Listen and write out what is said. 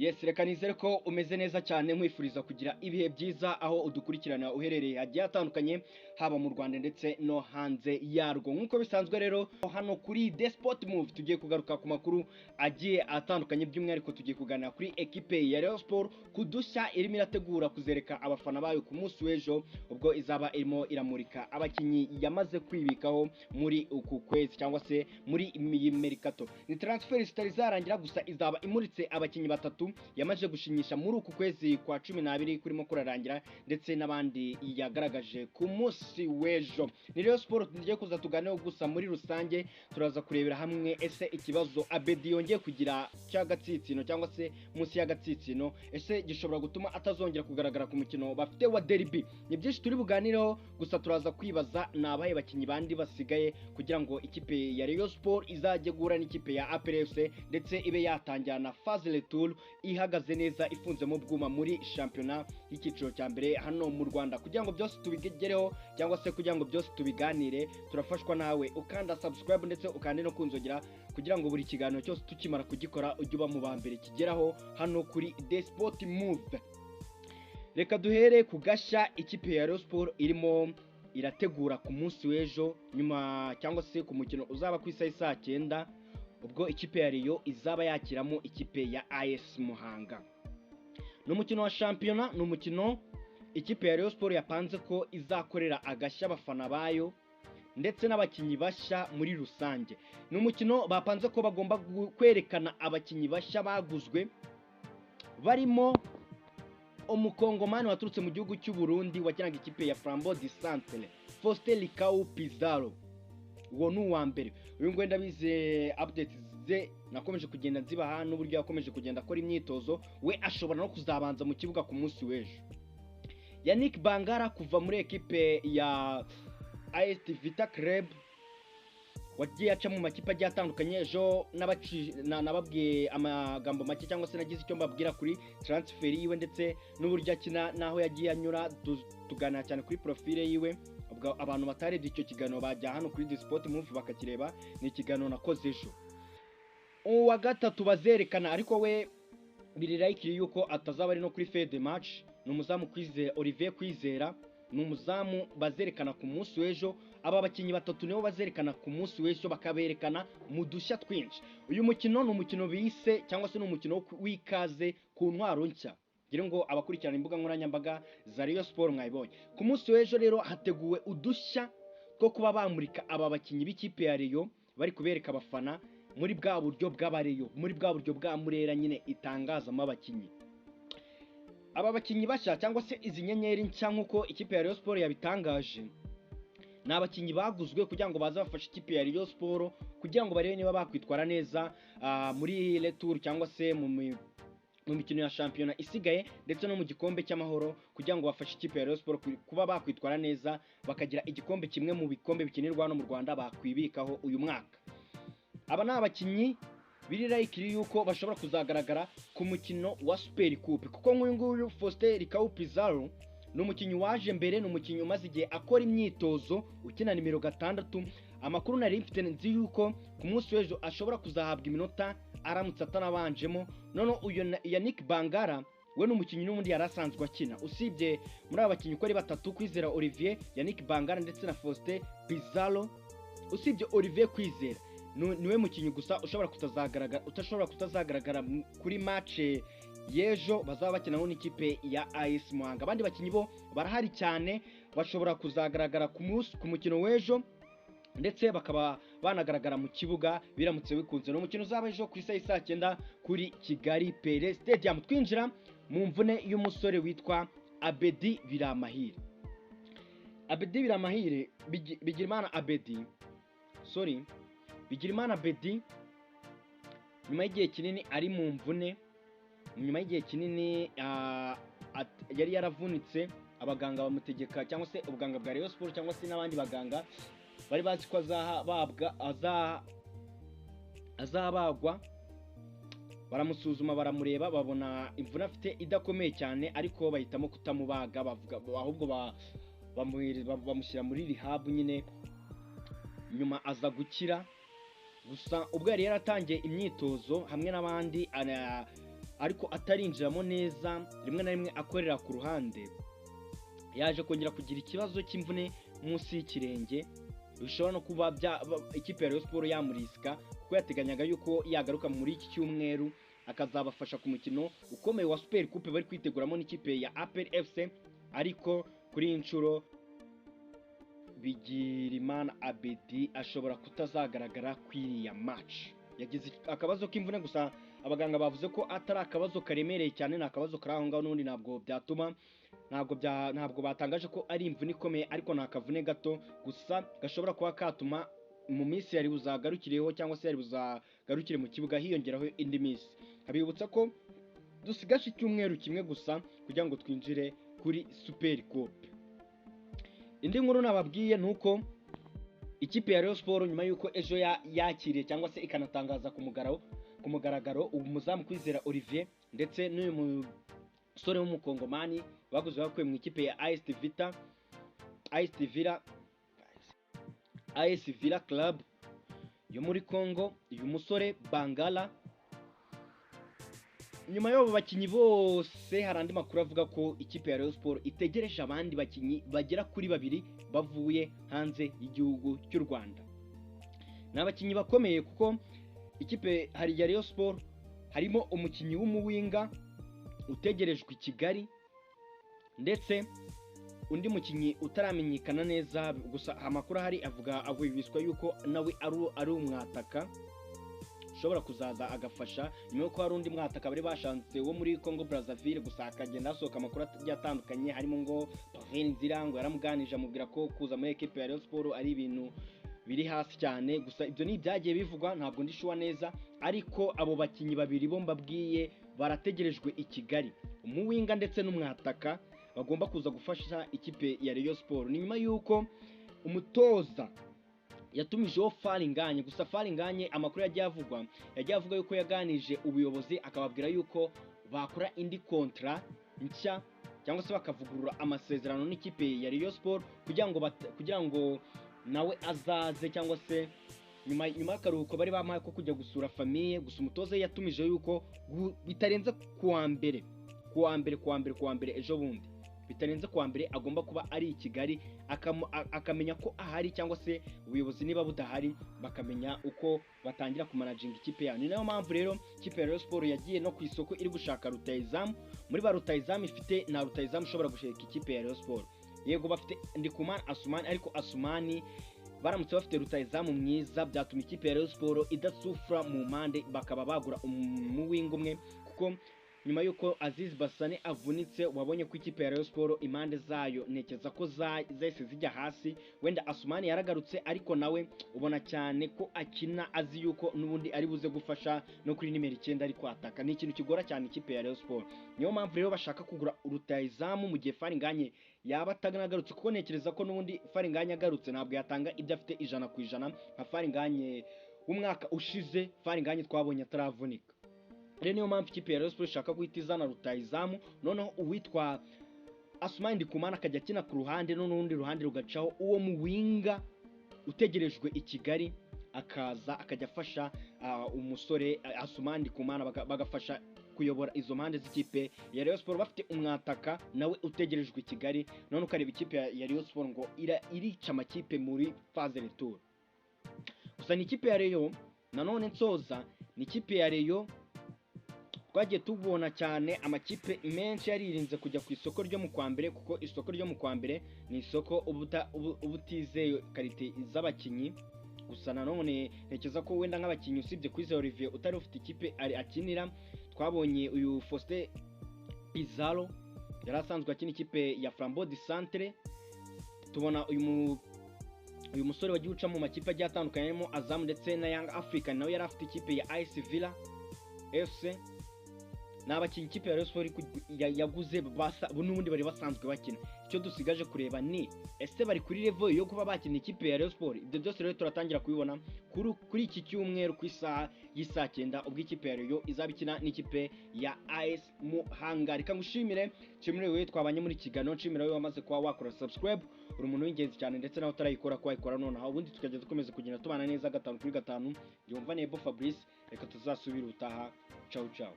Yes, reka nizere ko umeze neza cyane nkwifuriza kugira ibihe byiza aho udukurikirana uherereye hagiye hatandukanye haba mu Rwanda ndetse no hanze yarwo. Nkuko bisanzwe rero hano kuri The Sport Move tugiye kugaruka ku makuru agiye atandukanye, by'umwihariko tugiye kuganira kuri ekipe ya Rayon Sport kudushya irimo irategura kuzereka abafana bayo ku munsi w'ejo, ubwo izaba irimo iramurika abakinyi yamaze kwibikaho muri uku kwezi cyangwa se muri mercato. Ni transfer zitari zarangira gusa izaba imuritse abakinyi batatu yamaze gushinyisha muri uku kwezi kwa 12 kurimo kurarangira, ndetse n'abandi yagaragaje ku munsi w'ejo. Ni Rayon Sport tugiye kuza tuganeho, gusa muri rusange turaza kurebera hamwe ese ikibazo Abedi yongeye kugira cy'agatsitsino cyangwa se munsi y'agatsitsino ese gishobora gutuma atazongera kugaragara ku mukino bafite wa derby. Ni byinshi turi buganireho, gusa turaza kwibaza nabaye bakinyi bandi basigaye kugira ngo ikipe ya Rayon Sport izajye guhura n'ikipe ya APR FC ndetse ibe yatangirana phase retour ihagaze neza ifunzemo bwuma muri shampiyona y'icyiciro cya mbere hano mu Rwanda. Kugira ngo byose tubigereho cyangwa se kugira ngo byose tubiganire, turafashwa nawe ukanda subscribe ndetse ukande no kunzogera kugira ngo buri kiganiro cyose tukimara kugikora ujye uba mu ba mbere kigeraho hano kuri The Sport Move. Reka duhere ku gashya ikipe ya Rayon Sport irimo irategura ku munsi w'ejo nyuma cyangwa se ku mukino uzaba ku isaha saa 9, ubwo ikipe ya Rayon izaba yakiramo ikipe ya AS Muhanga. No mukino wa shampiyona, no mukino ikipe ya Rayon Sport yapanze ko izakorera agashya abafana bayo ndetse n'abakinyi bashya muri rusange. No mukino bapanze ko bagomba kwerekana abakinyi bashya baguzwe barimo umukongomani waturutse mu gihugu cy'u Burundi wakinaga ikipe ya Flambeau du Centre, Faustin Likau Pizarro. Uwo ni uwa mbere. Uyu ngo ndabize updates ze nakomeje kugenda nzibaha n'uburyo yakomeje kugenda akora imyitozo, we ashobora no kuzabanza mu kibuga ku munsi w'ejo. Yannick Bangara kuva muri ekipe ya AS Vita Club wagiye aca mu makipe agiye atandukanye. Ejo nababwiye amagambo make cyangwa se nagize icyo mbabwira kuri transfer yiwe ndetse n'uburyo akina naho yagiye anyura, tuganira cyane kuri profile yiwe. Ubwo abantu batarebye icyo kiganiro bajya hano kuri The Sport Move bakakireba, ni ikiganiro nakoze ejo. Uwa gatatu bazerekana ariko we biri likely yuko atazaba ari no kuri fede match, ni umuzamu Kwizera Olivier Kwizera, ni umuzamu bazerekana ku munsi w'ejo. Aba bakinyi batatu nibo bazerekana ku munsi w'ejo, bakaberekana mu dushya twinshi. Uyu mukino ni umukino bise cyangwa se ni umukino w'ikaze ku ntwaro nshya, ngira ngo abakurikirana imbuga nkoranyambaga za Rayon Sport mwayibonye. Ku munsi w'ejo rero hateguwe udushya two kuba bamurika aba bakinyi b'ikipe ya Rayon, bari kubereka abafana muri bwa buryo bw'abareyo, muri bwa buryo bwa Murera nyine itangazamo abakinyi. Aba bakinyi bashya cyangwa se izi nyenyeri nshya nk'uko ikipe ya Rayon Sport yabitangaje, ni abakinyi baguzwe kugira ngo baze bafashe ikipe ya Rayon Sport kugira ngo barebe niba bakwitwara neza muri retour cyangwa se mu mikino ya shampiyona isigaye ndetse no mu gikombe cy'amahoro, kugira ngo bafashe ikipe ya Rayon Sport kuba bakwitwara neza bakagira igikombe kimwe mu bikombe bikinirwa hano mu Rwanda bakwibikaho uyu mwaka. Aba ni abakinyi biri likely yuko bashobora kuzagaragara ku mukino wa Super Coupe, kuko nk'uyu nguyu Faustin Likau Pizarro ni umukinyi waje mbere, ni umukinyi umaze igihe akora imyitozo ukina nimero 6. Amakuru nari mfite nzi yuko ku munsi w'ejo ashobora kuzahabwa iminota aramutse atanabanjemo. None uyu Yannick Bangara we ni umukinyi n'ubundi yarasanzwe akina, usibye muri aba bakinyi uko ari batatu, Kwizera Olivier, Yannick Bangara ndetse na Faustin Pizarro, usibye Olivier Kwizera niwe mukinyi gusa utashobora kutazagaragara kuri match y'ejo bazaba bakinaho n'ikipe ya AS Muhanga. Abandi bakinyi bo barahari cyane, bashobora kuzagaragara ku mukino w'ejo ndetse bakaba banagaragara mu kibuga biramutse bikunze. No mukino uzaba ejo ku isaha saa 9 kuri Kigali Pele Stadium. Twinjira mu mvune y'umusore witwa Abedi Biramahire. Abedi Biramahire, Bigirimana Abedi nyuma y'igihe kinini ari mu mvune, nyuma y'igihe kinini yari yaravunitse, abaganga bamutegeka cyangwa se ubuganga bwa Rayon Sport cyangwa se n'abandi baganga bari bazi ko azabagwa, baramusuzuma baramureba babona imvune afite idakomeye cyane, ariko bahitamo kutamubaga, ahubwo bamushyira muri rehab nyine, nyuma aza gukira. Gusa ubwo yari yaratangiye imyitozo hamwe n'abandi ariko atarinjiramo neza, rimwe na rimwe akorera ku ruhande, yaje kongera kugira ikibazo cy'imvune munsi y'ikirenge, bishobora no kuba ikipe ya Rayon Sport yamurisika, kuko yateganyaga yuko yagaruka muri iki cyumweru akazabafasha ku mukino ukomeye wa Super Coupe bari kwiteguramo n'ikipe ya APR FC, ariko kuri iyi nshuro Bigirimana Abedi ashobora kutazagaragara kw'iriya match. Yagize akabazo k'imvune, gusa abaganga bavuze ko atari akabazo karemereye cyane, ni akabazo kari aho ngaho, n'ubundi ntabwo byatuma ntabwo batangaje ko ari imvune ikomeye, ariko ni akavune gato gusa gashobora kuba katuma mu minsi yari buzagarukireho cyangwa se yari buzagarukire mu kibuga hiyongeraho indi minsi. Abibutsa ko dusigaje icyumweru kimwe gusa kugira ngo twinjire kuri Super Coupe. Indi nkuru nababwiye nuko ikipe ya Rayon Sport nyuma yuko ejo yakiriye cyangwa se ikanatangaza ku mugaragaro umuzamu Kwizera Olivier ndetse n'uyu musore w'umukongomani baguze bakuye mu ikipe ya AS Villa Club yo muri Congo, uyu musore Bangala. Nyuma y'abo bakinyi bose hari andi makuru avuga ko ikipe ya Rayon Sport itegereje abandi bakinyi bagera kuri 2 bavuye hanze y'igihugu cy'u Rwanda. Ni abakinyi bakomeye kuko ikipe hari ya Rayon Sport harimo umukinyi w'umuwinga utegerejwe i Kigali, ndetse undi mukinyi utaramenyekana neza, gusa amakuru ahari avugishwa yuko nawe ari umwataka ushobora kuzaza agafasha, nyuma yuko hari undi mwataka bari bashanze wo muri Congo Brazzaville, gusa akagenda hasohoka amakuru atandukanye, harimo ngo Pavel Nzira ngo yaramuganije amubwira ko kuza muri equipe ya Rayon Sport ari ibintu biri hasi cyane. Gusa ibyo ni byagiye bivugwa, ntabwo ndishuwa neza, ariko abo bakinyi babiri bo mbabwiye barategerejwe i Kigali, umuwinga ndetse n'umwataka bagomba kuza gufasha ikipe ya Rayon Sport. Ni nyuma yuko umutoza yatumijeho Faringanye, gusa Faringanye amakuru yagiye avuga yuko yaganije ubuyobozi akababwira yuko bakora indi kontra nshya cyangwa se bakavugurura amasezerano n'ikipe ya Rayon Sport kugira ngo nawe azaze, cyangwa se nyuma y'akaruhuko bari bamaye ko kujya gusura famille. Gusa umutoza yatumije yuko bitarenze kuwa mbere ejo bundi, bitarenze kuwa mbere agomba kuba ari i Kigali, akamenya ko ahari, cyangwa se ubuyobozi niba budahari bakamenya uko batangira kumanaginga ikipe yabo. Ni nayo mpamvu rero ikipe ya Rayon Sport yagiye no ku isoko iri gushaka rutayizamu. Muri ba rutayizamu ifite na rutayizamu ushobora gushaka ikipe ya Rayon Sport. Yego bafite Ndikumana Asumani, ariko Asumani baramutse bafite rutayizamu mwiza byatuma ikipe ya Rayon Sport idasufra mu mpande, bakaba bagura umuwinga umwe, kuko nyuma yuko Aziz Basane avunitse wabonye ko ikipe ya Rayon Sport impande zayo nekeza ko zahise zijya hasi. Wenda Asumani yaragarutse, ariko nawe ubona cyane ko akina azi yuko n'ubundi ari buze gufasha no kuri nimero 9 ariko ataka. Ni ikintu kigora cyane ikipe ya Rayon Sport, niyo mpamvu rero bashaka kugura rutayizamu mu gihe Faringanye yaba atanagarutse, kuko nekereza ko n'ubundi Faringanye agarutse ntabwo yatanga ibyo afite 100% nka Faringanye w'umwaka ushize. Faringanye twabonye ataravunika. Rero niyo mpamvu ikipe ya Rayon Sport ishaka guhita izana rutayizamu, noneho uwitwa Asumani Ndikumana akajya akina ku ruhande, n'urundi ruhande rugacaho uwo muwinga utegerejwe i Kigali, akaza akajya afasha umusore Asumani Ndikumana, bagafasha kuyobora izo mpande z'ikipe ya Rayon Sport. Bafite umwataka nawe utegerejwe i Kigali, none ukareba ikipe ya Rayon Sport ngo irica amakipe muri phase retour. Gusa ni ikipe ya Rayon, nanone nsoza, ni ikipe ya Rayon twagiye tubona cyane amakipe menshi yaririnze kujya ku isoko ryo mu kwa mbere, kuko isoko ryo mu kwa mbere ni isoko ubutizeye karite z'abakinyi. Gusa nanone nekeza ko wenda nk'abakinyi usibye Kwizera Olivier utari ufite ikipe akinira, twabonye uyu Faustin Pizarro yari asanzwe akina ikipe ya Flambeau du Centre, tubona uyu musore wagiye uca mu makipe agiye atandukanye arimo Azam ndetse na Young African, nawe yari afite ikipe ya AS Villa FC. N'abakinyi ikipe ya Rayon Sport yaguze n'ubundi bari basanzwe bakina. Icyo dusigaje kureba ni ese bari kuri level yo kuba bakina ikipe ya Rayon Sport. Ibyo byose rero turatangira kubibona kuri iki cyumweru ku isaha y'isa 9 ubwo ikipe ya Rayon izabikina n'ikipe ya AS Muhanga. Reka ngushimire wewe twabanye muri kigano, nshimira wewe wamaze kuba wakora subscribe, uri umuntu w'ingenzi cyane, ndetse naho utarayikora kwayikora nonaha, ubundi tukajya dukomeza kugenda tubana neza 5 kuri 5. Yumva Nebo Fabrice, reka tuzasubira utaha. Ciao ciao.